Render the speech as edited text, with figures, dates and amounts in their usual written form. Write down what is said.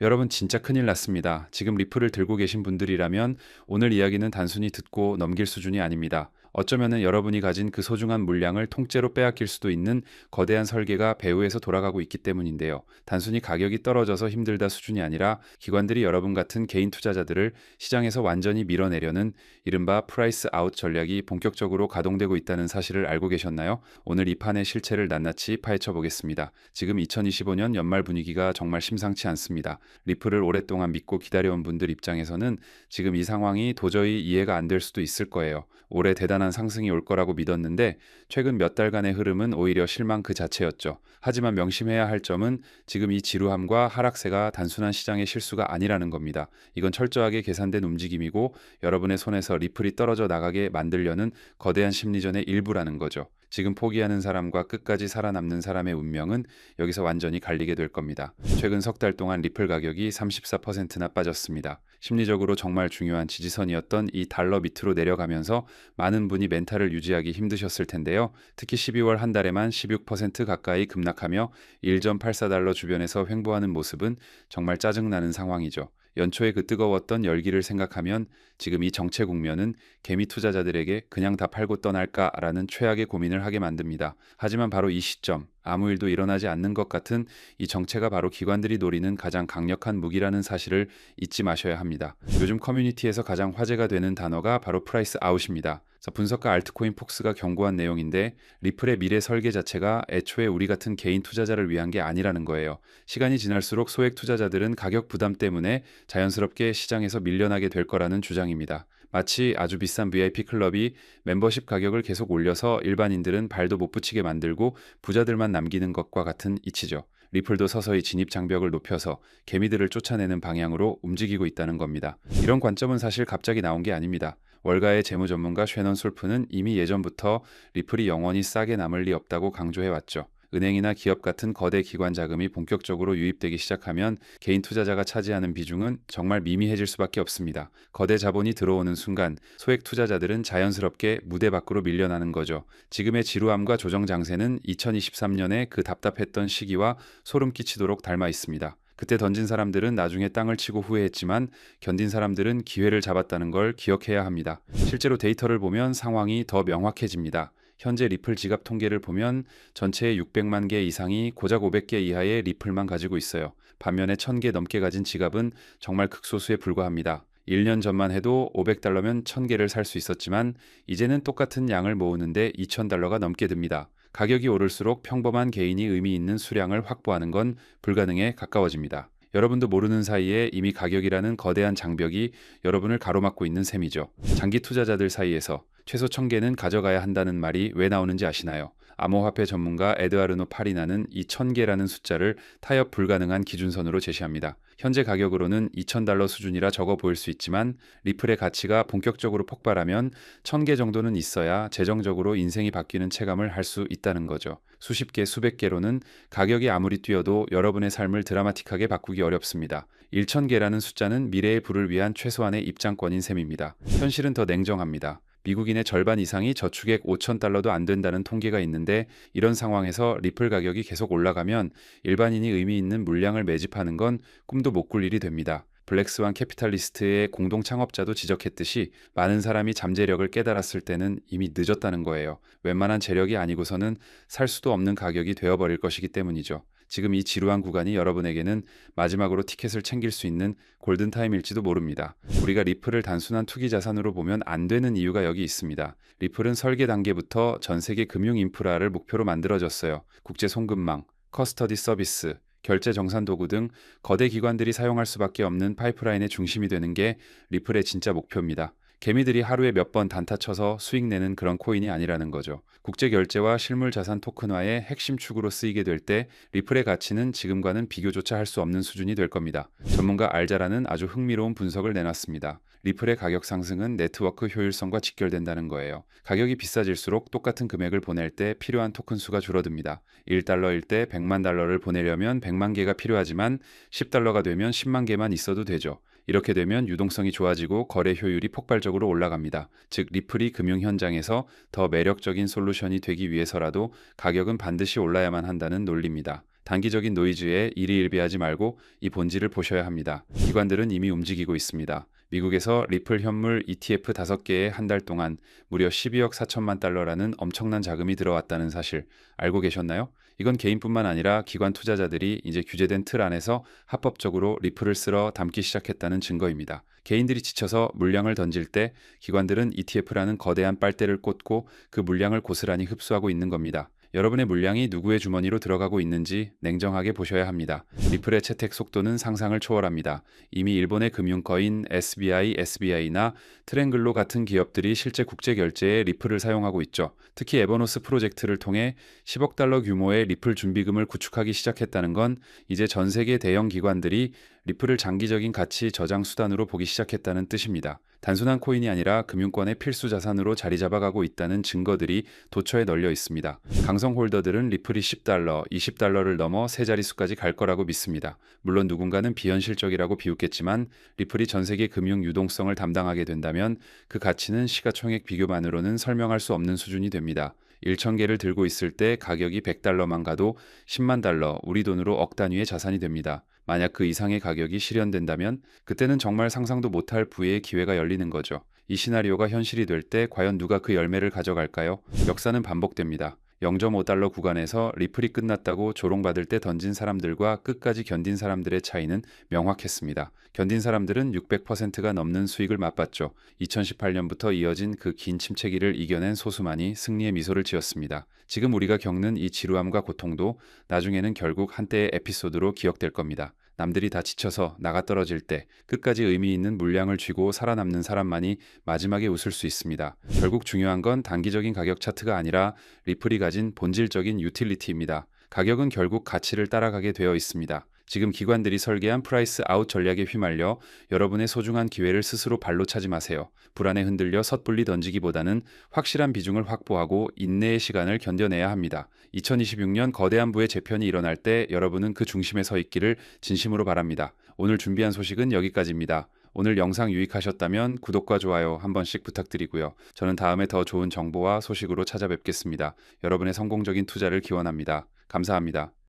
여러분 진짜 큰일 났습니다. 지금 리플을 들고 계신 분들이라면 오늘 이야기는 단순히 듣고 넘길 수준이 아닙니다. 어쩌면은 여러분이 가진 그 소중한 물량을 통째로 빼앗길 수도 있는 거대한 설계가 배후에서 돌아가고 있기 때문인데요. 단순히 가격이 떨어져서 힘들다 수준이 아니라 기관들이 여러분 같은 개인 투자자들을 시장에서 완전히 밀어내려는 이른바 프라이스 아웃 전략이 본격적으로 가동되고 있다는 사실을 알고 계셨나요? 오늘 이 판의 실체를 낱낱이 파헤쳐 보겠습니다. 지금 2025년 연말 분위기가 정말 심상치 않습니다. 리플을 오랫동안 믿고 기다려온 분들 입장에서는 지금 이 상황이 도저히 이해가 안 될 수도 있을 거예요. 올해 대단한 상승이 올 거라고 믿었는데 최근 몇 달간의 흐름은 오히려 실망 그 자체였죠. 하지만 명심해야 할 점은 지금 이 지루함과 하락세가 단순한 시장의 실수가 아니라는 겁니다. 이건 철저하게 계산된 움직임이고 여러분의 손에서 리플이 떨어져 나가게 만들려는 거대한 심리전의 일부라는 거죠. 지금 포기하는 사람과 끝까지 살아남는 사람의 운명은 여기서 완전히 갈리게 될 겁니다. 최근 석 달 동안 리플 가격이 34%나 빠졌습니다. 심리적으로 정말 중요한 지지선이었던 이 달러 밑으로 내려가면서 많은 분이 멘탈을 유지하기 힘드셨을 텐데요. 특히 12월 한 달에만 16% 가까이 급락하며 1.84달러 주변에서 횡보하는 모습은 정말 짜증나는 상황이죠. 연초에 그 뜨거웠던 열기를 생각하면 지금 이 정체 국면은 개미 투자자들에게 그냥 다 팔고 떠날까라는 최악의 고민을 하게 만듭니다. 하지만 바로 이 시점, 아무 일도 일어나지 않는 것 같은 이 정체가 바로 기관들이 노리는 가장 강력한 무기라는 사실을 잊지 마셔야 합니다. 요즘 커뮤니티에서 가장 화제가 되는 단어가 바로 프라이스 아웃입니다. 분석가 알트코인 폭스가 경고한 내용인데 리플의 미래 설계 자체가 애초에 우리 같은 개인 투자자를 위한 게 아니라는 거예요. 시간이 지날수록 소액 투자자들은 가격 부담 때문에 자연스럽게 시장에서 밀려나게 될 거라는 주장입니다. 마치 아주 비싼 VIP 클럽이 멤버십 가격을 계속 올려서 일반인들은 발도 못 붙이게 만들고 부자들만 남기는 것과 같은 이치죠. 리플도 서서히 진입 장벽을 높여서 개미들을 쫓아내는 방향으로 움직이고 있다는 겁니다. 이런 관점은 사실 갑자기 나온 게 아닙니다. 월가의 재무 전문가 쉐넌 솔프는 이미 예전부터 리플이 영원히 싸게 남을 리 없다고 강조해왔죠. 은행이나 기업 같은 거대 기관 자금이 본격적으로 유입되기 시작하면 개인 투자자가 차지하는 비중은 정말 미미해질 수밖에 없습니다. 거대 자본이 들어오는 순간 소액 투자자들은 자연스럽게 무대 밖으로 밀려나는 거죠. 지금의 지루함과 조정 장세는 2023년에 그 답답했던 시기와 소름 끼치도록 닮아 있습니다. 그때 던진 사람들은 나중에 땅을 치고 후회했지만 견딘 사람들은 기회를 잡았다는 걸 기억해야 합니다. 실제로 데이터를 보면 상황이 더 명확해집니다. 현재 리플 지갑 통계를 보면 전체의 600만 개 이상이 고작 500개 이하의 리플만 가지고 있어요. 반면에 1000개 넘게 가진 지갑은 정말 극소수에 불과합니다. 1년 전만 해도 500달러면 1000개를 살 수 있었지만 이제는 똑같은 양을 모으는데 2000달러가 넘게 듭니다. 가격이 오를수록 평범한 개인이 의미 있는 수량을 확보하는 건 불가능에 가까워집니다. 여러분도 모르는 사이에 이미 가격이라는 거대한 장벽이 여러분을 가로막고 있는 셈이죠. 장기 투자자들 사이에서 최소 1000개는 가져가야 한다는 말이 왜 나오는지 아시나요? 암호화폐 전문가 에드아르노 파리나는 이 1000개라는 숫자를 타협 불가능한 기준선으로 제시합니다. 현재 가격으로는 2000달러 수준이라 적어 보일 수 있지만 리플의 가치가 본격적으로 폭발하면 1000개 정도는 있어야 재정적으로 인생이 바뀌는 체감을 할 수 있다는 거죠. 수십 개, 수백 개로는 가격이 아무리 뛰어도 여러분의 삶을 드라마틱하게 바꾸기 어렵습니다. 1000개라는 숫자는 미래의 부를 위한 최소한의 입장권인 셈입니다. 현실은 더 냉정합니다. 미국인의 절반 이상이 저축액 5,000달러도 안 된다는 통계가 있는데 이런 상황에서 리플 가격이 계속 올라가면 일반인이 의미 있는 물량을 매집하는 건 꿈도 못 꿀 일이 됩니다. 블랙스완 캐피탈리스트의 공동 창업자도 지적했듯이 많은 사람이 잠재력을 깨달았을 때는 이미 늦었다는 거예요. 웬만한 재력이 아니고서는 살 수도 없는 가격이 되어버릴 것이기 때문이죠. 지금 이 지루한 구간이 여러분에게는 마지막으로 티켓을 챙길 수 있는 골든타임일지도 모릅니다. 우리가 리플을 단순한 투기 자산으로 보면 안 되는 이유가 여기 있습니다. 리플은 설계 단계부터 전 세계 금융 인프라를 목표로 만들어졌어요. 국제 송금망, 커스터디 서비스, 결제 정산 도구 등 거대 기관들이 사용할 수밖에 없는 파이프라인의 중심이 되는 게 리플의 진짜 목표입니다. 개미들이 하루에 몇 번 단타 쳐서 수익 내는 그런 코인이 아니라는 거죠. 국제 결제와 실물 자산 토큰화의 핵심 축으로 쓰이게 될 때 리플의 가치는 지금과는 비교조차 할 수 없는 수준이 될 겁니다. 전문가 알자라는 아주 흥미로운 분석을 내놨습니다. 리플의 가격 상승은 네트워크 효율성과 직결된다는 거예요. 가격이 비싸질수록 똑같은 금액을 보낼 때 필요한 토큰 수가 줄어듭니다. 1달러일 때 100만 달러를 보내려면 100만 개가 필요하지만 10달러가 되면 10만 개만 있어도 되죠. 이렇게 되면 유동성이 좋아지고 거래 효율이 폭발적으로 올라갑니다. 즉 리플이 금융 현장에서 더 매력적인 솔루션이 되기 위해서라도 가격은 반드시 올라야만 한다는 논리입니다. 단기적인 노이즈에 일희일비하지 말고 이 본질을 보셔야 합니다. 기관들은 이미 움직이고 있습니다. 미국에서 리플 현물 ETF 5개에 한 달 동안 무려 12억 4천만 달러라는 엄청난 자금이 들어왔다는 사실 알고 계셨나요? 이건 개인뿐만 아니라 기관 투자자들이 이제 규제된 틀 안에서 합법적으로 리플을 쓸어 담기 시작했다는 증거입니다. 개인들이 지쳐서 물량을 던질 때 기관들은 ETF라는 거대한 빨대를 꽂고 그 물량을 고스란히 흡수하고 있는 겁니다. 여러분의 물량이 누구의 주머니로 들어가고 있는지 냉정하게 보셔야 합니다. 리플의 채택 속도는 상상을 초월합니다. 이미 일본의 금융거인 SBI나 트렌글로 같은 기업들이 실제 국제 결제에 리플을 사용하고 있죠. 특히 에버노스 프로젝트를 통해 10억 달러 규모의 리플 준비금을 구축하기 시작했다는 건 이제 전 세계 대형 기관들이 리플을 장기적인 가치 저장 수단으로 보기 시작했다는 뜻입니다. 단순한 코인이 아니라 금융권의 필수 자산으로 자리 잡아가고 있다는 증거들이 도처에 널려 있습니다. 강성 홀더들은 리플이 10달러, 20달러를 넘어 세 자릿수까지 갈 거라고 믿습니다. 물론 누군가는 비현실적이라고 비웃겠지만 리플이 전 세계 금융 유동성을 담당하게 된다면 그 가치는 시가총액 비교만으로는 설명할 수 없는 수준이 됩니다. 1,000개를 들고 있을 때 가격이 100달러만 가도 10만 달러, 우리 돈으로 억 단위의 자산이 됩니다. 만약 그 이상의 가격이 실현된다면 그때는 정말 상상도 못할 부의 기회가 열리는 거죠. 이 시나리오가 현실이 될 때 과연 누가 그 열매를 가져갈까요? 역사는 반복됩니다. 0.5달러 구간에서 리플이 끝났다고 조롱받을 때 던진 사람들과 끝까지 견딘 사람들의 차이는 명확했습니다. 견딘 사람들은 600%가 넘는 수익을 맛봤죠. 2018년부터 이어진 그 긴 침체기를 이겨낸 소수만이 승리의 미소를 지었습니다. 지금 우리가 겪는 이 지루함과 고통도 나중에는 결국 한때의 에피소드로 기억될 겁니다. 남들이 다 지쳐서 나가떨어질 때 끝까지 의미 있는 물량을 쥐고 살아남는 사람만이 마지막에 웃을 수 있습니다. 결국 중요한 건 단기적인 가격 차트가 아니라 리플이 가진 본질적인 유틸리티입니다. 가격은 결국 가치를 따라가게 되어 있습니다. 지금 기관들이 설계한 프라이스 아웃 전략에 휘말려 여러분의 소중한 기회를 스스로 발로 차지 마세요. 불안에 흔들려 섣불리 던지기보다는 확실한 비중을 확보하고 인내의 시간을 견뎌내야 합니다. 2026년 거대한 부의 재편이 일어날 때 여러분은 그 중심에 서 있기를 진심으로 바랍니다. 오늘 준비한 소식은 여기까지입니다. 오늘 영상 유익하셨다면 구독과 좋아요 한 번씩 부탁드리고요. 저는 다음에 더 좋은 정보와 소식으로 찾아뵙겠습니다. 여러분의 성공적인 투자를 기원합니다. 감사합니다.